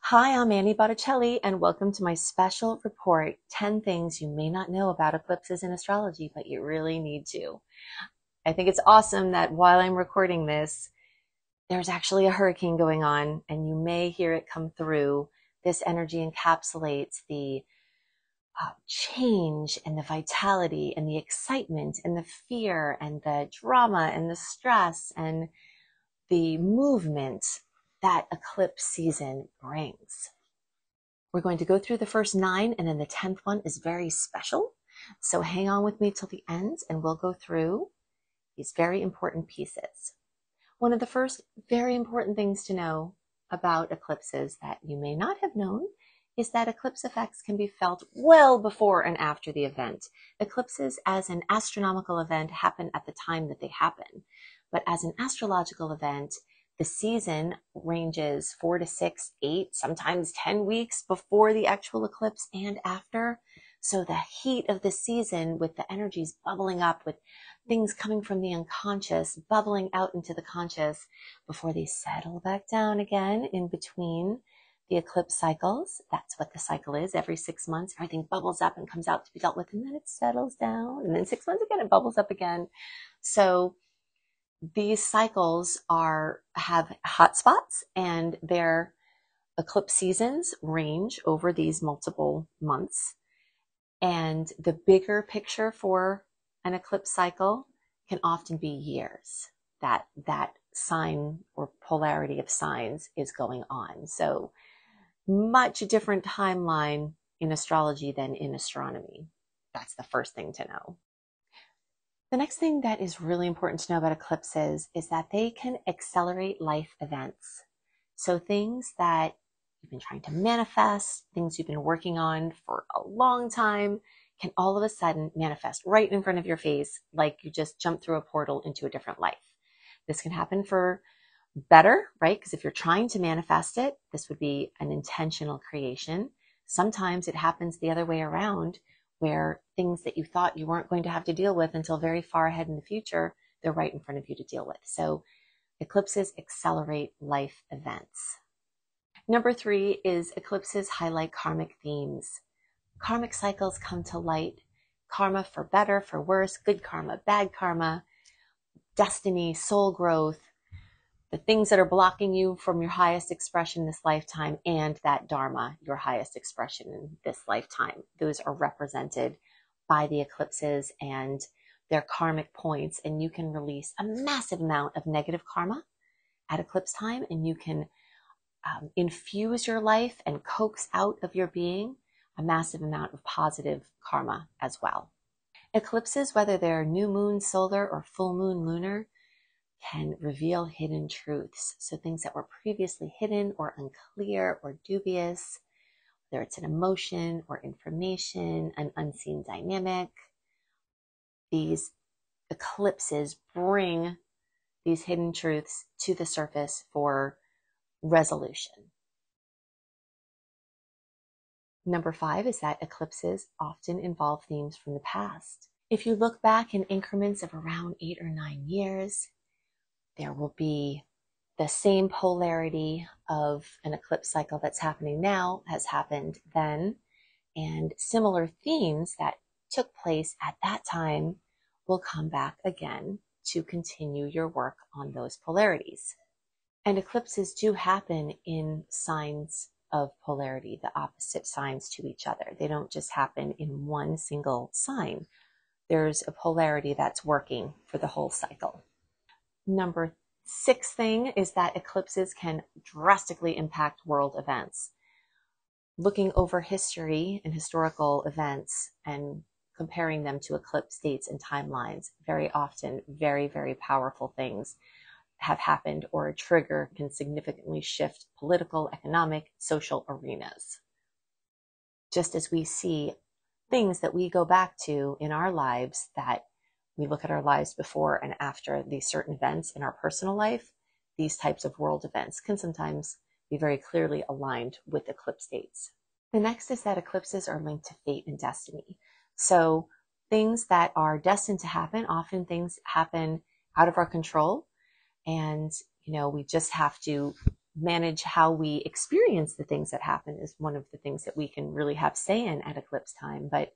Hi, I'm Annie Botticelli, and welcome to my special report, 10 things you may not know about eclipses in astrology, but you really need to. I think it's awesome that while I'm recording this, there's actually a hurricane going on, and you may hear it come through. This energy encapsulates the change and the vitality and the excitement and the fear and the drama and the stress and the movement that eclipse season brings. We're going to go through the first 9, and then the 10th one is very special. So hang on with me till the end, and we'll go through these very important pieces. One of the first very important things to know about eclipses that you may not have known is that eclipse effects can be felt well before and after the event. Eclipses as an astronomical event happen at the time that they happen, but as an astrological event, the season ranges 4 to 6, 8, sometimes 10 weeks before the actual eclipse and after. So the heat of the season, with the energies bubbling up, with things coming from the unconscious, bubbling out into the conscious before they settle back down again in between the eclipse cycles. That's what the cycle is. Every 6 months, everything bubbles up and comes out to be dealt with, and then it settles down. And then 6 months again, it bubbles up again. So these cycles have hot spots, and their eclipse seasons range over these multiple months. And the bigger picture for an eclipse cycle can often be years that sign or polarity of signs is going on. So much different timeline in astrology than in astronomy. That's the first thing to know. The next thing that is really important to know about eclipses is that they can accelerate life events. So things that you've been trying to manifest, things you've been working on for a long time, can all of a sudden manifest right in front of your face, like you just jumped through a portal into a different life. This can happen for better, right? Because if you're trying to manifest it, this would be an intentional creation. Sometimes it happens the other way around, where things that you thought you weren't going to have to deal with until very far ahead in the future, they're right in front of you to deal with. So eclipses accelerate life events. Number 3 is eclipses highlight karmic themes. Karmic cycles come to light. Karma for better, for worse, good karma, bad karma, destiny, soul growth, the things that are blocking you from your highest expression this lifetime, and that dharma, your highest expression in this lifetime. Those are represented by the eclipses and their karmic points, and you can release a massive amount of negative karma at eclipse time, and you can infuse your life and coax out of your being a massive amount of positive karma as well. Eclipses, whether they're new moon solar or full moon lunar, can reveal hidden truths. So things that were previously hidden or unclear or dubious, whether it's an emotion or information, an unseen dynamic, these eclipses bring these hidden truths to the surface for resolution. Number 5 is that eclipses often involve themes from the past. If you look back in increments of around 8 or 9 years, there will be the same polarity of an eclipse cycle that's happening now has happened then, and similar themes that took place at that time will come back again to continue your work on those polarities. And eclipses do happen in signs of polarity, the opposite signs to each other. They don't just happen in one single sign. There's a polarity that's working for the whole cycle. Number 6 thing is that eclipses can drastically impact world events. Looking over history and historical events and comparing them to eclipse dates and timelines, very often very, very powerful things have happened, or a trigger can significantly shift political, economic, social arenas. Just as we see things that we go back to in our lives, that we look at our lives before and after these certain events in our personal life, these types of world events can sometimes be very clearly aligned with eclipse dates. The next is that eclipses are linked to fate and destiny. So things that are destined to happen, often things happen out of our control, and we just have to manage how we experience the things that happen is one of the things that we can really have say in at eclipse time. But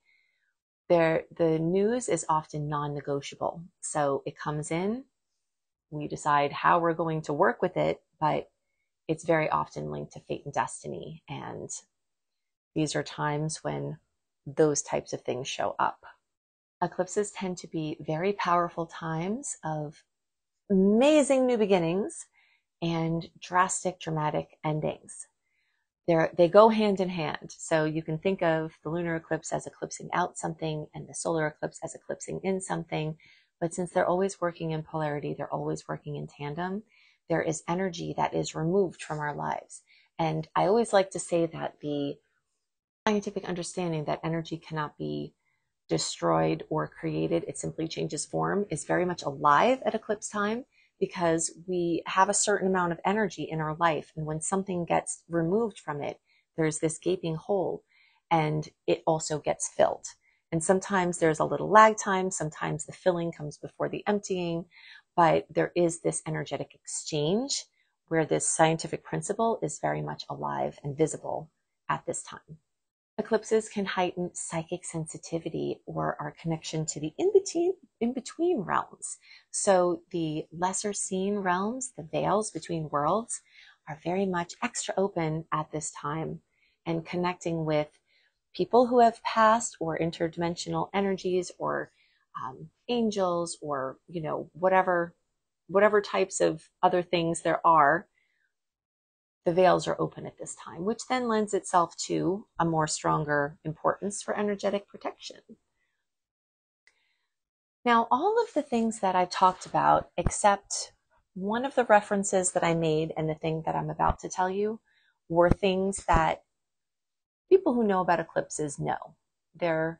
the news is often non-negotiable. So it comes in, we decide how we're going to work with it, but it's very often linked to fate and destiny. And these are times when those types of things show up. Eclipses tend to be very powerful times of amazing new beginnings and drastic, dramatic endings. They go hand in hand. So you can think of the lunar eclipse as eclipsing out something and the solar eclipse as eclipsing in something. But since they're always working in polarity, they're always working in tandem, there is energy that is removed from our lives. And I always like to say that the scientific understanding that energy cannot be destroyed or created, it simply changes form, is very much alive at eclipse time, because we have a certain amount of energy in our life. And when something gets removed from it, there's this gaping hole and it also gets filled. And sometimes there's a little lag time. Sometimes the filling comes before the emptying, but there is this energetic exchange where this scientific principle is very much alive and visible at this time. Eclipses can heighten psychic sensitivity or our connection to the in-between realms. So the lesser seen realms, the veils between worlds, are very much extra open at this time, and connecting with people who have passed, or interdimensional energies, or angels, or whatever types of other things there are. The veils are open at this time, which then lends itself to a more stronger importance for energetic protection. Now, all of the things that I've talked about, except one of the references that I made and the thing that I'm about to tell you, were things that people who know about eclipses know. They're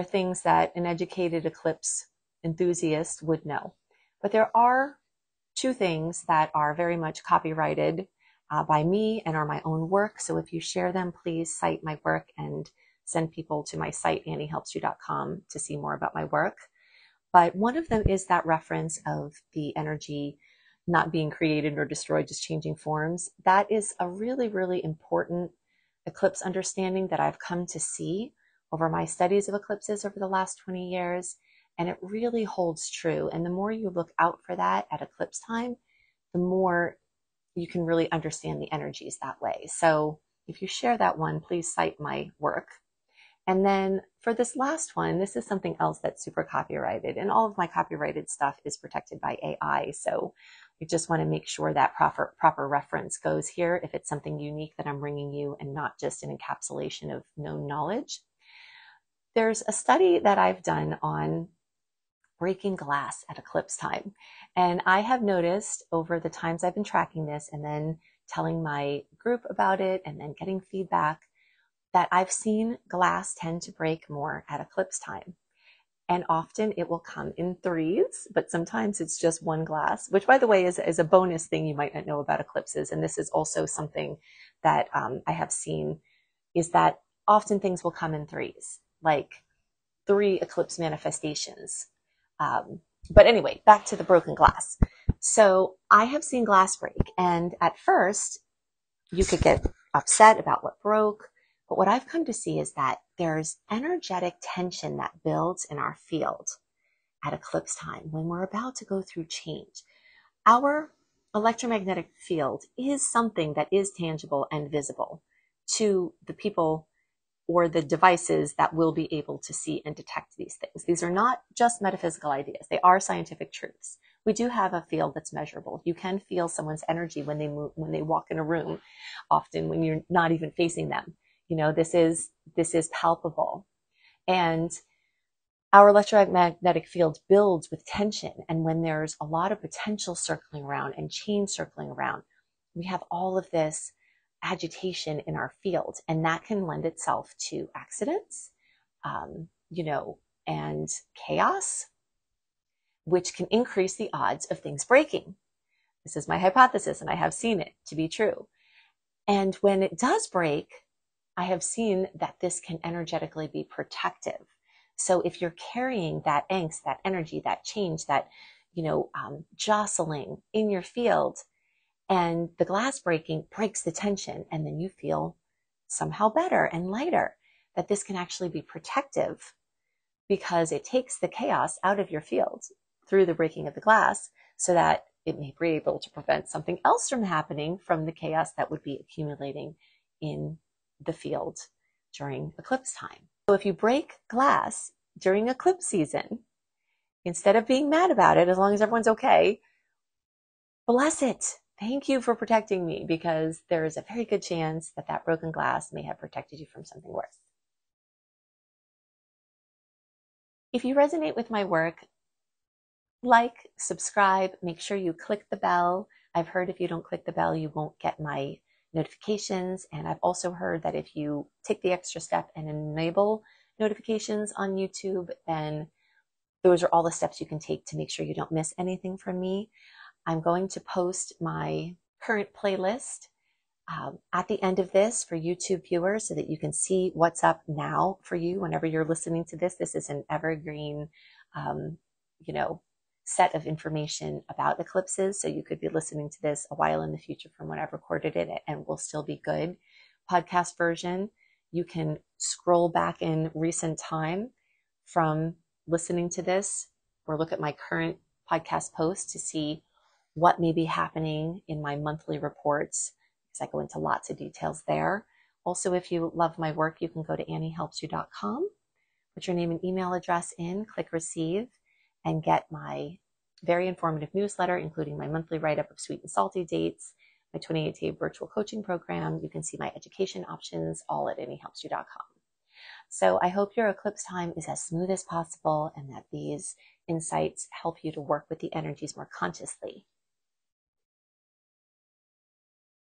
things that an educated eclipse enthusiast would know. But there are two things that are very much copyrighted by me and are my own work. So if you share them, please cite my work and send people to my site, anniehelpsyou.com, to see more about my work. But one of them is that reference of the energy not being created or destroyed, just changing forms. That is a really, really important eclipse understanding that I've come to see over my studies of eclipses over the last 20 years. And it really holds true. And the more you look out for that at eclipse time, the more you can really understand the energies that way. So if you share that one, please cite my work. And then for this last one, this is something else that's super copyrighted, and all of my copyrighted stuff is protected by AI. So you just want to make sure that proper reference goes here if it's something unique that I'm bringing you and not just an encapsulation of known knowledge. There's a study that I've done on breaking glass at eclipse time. And I have noticed over the times I've been tracking this and then telling my group about it and then getting feedback that I've seen glass tend to break more at eclipse time. And often it will come in threes, but sometimes it's just one glass, which, by the way, is a bonus thing you might not know about eclipses. And this is also something that I have seen, is that often things will come in threes, like 3 eclipse manifestations. But anyway, back to the broken glass. So I have seen glass break, and at first you could get upset about what broke. But what I've come to see is that there's energetic tension that builds in our field at eclipse time when we're about to go through change. Our electromagnetic field is something that is tangible and visible to the people or the devices that will be able to see and detect these things. These are not just metaphysical ideas. They are scientific truths. We do have a field that's measurable. You can feel someone's energy when they move, when they walk in a room, often when you're not even facing them. This is palpable. And our electromagnetic field builds with tension. And when there's a lot of potential circling around and change circling around, we have all of this agitation in our field, and that can lend itself to accidents, and chaos, which can increase the odds of things breaking. This is my hypothesis, and I have seen it to be true. And when it does break, I have seen that this can energetically be protective. So if you're carrying that angst, that energy, that change, that, jostling in your field, And the glass breaking breaks the tension, and then you feel somehow better and lighter, that this can actually be protective because it takes the chaos out of your field through the breaking of the glass, so that it may be able to prevent something else from happening from the chaos that would be accumulating in the field during eclipse time. So if you break glass during eclipse season, instead of being mad about it, as long as everyone's okay, bless it. Thank you for protecting me, because there is a very good chance that that broken glass may have protected you from something worse. If you resonate with my work, like, subscribe, make sure you click the bell. I've heard if you don't click the bell, you won't get my notifications. And I've also heard that if you take the extra step and enable notifications on YouTube, then those are all the steps you can take to make sure you don't miss anything from me. I'm going to post my current playlist at the end of this for YouTube viewers, so that you can see what's up now for you whenever you're listening to this. This is an evergreen, set of information about eclipses. So you could be listening to this a while in the future from when I've recorded it, and will still be good. Podcast version, you can scroll back in recent time from listening to this, or look at my current podcast post to see what may be happening in my monthly reports, because I go into lots of details there. Also, if you love my work, you can go to anniehelpsyou.com, put your name and email address in, click receive, and get my very informative newsletter, including my monthly write-up of sweet and salty dates, my 28-day virtual coaching program. You can see my education options all at anniehelpsyou.com. So I hope your eclipse time is as smooth as possible, and that these insights help you to work with the energies more consciously.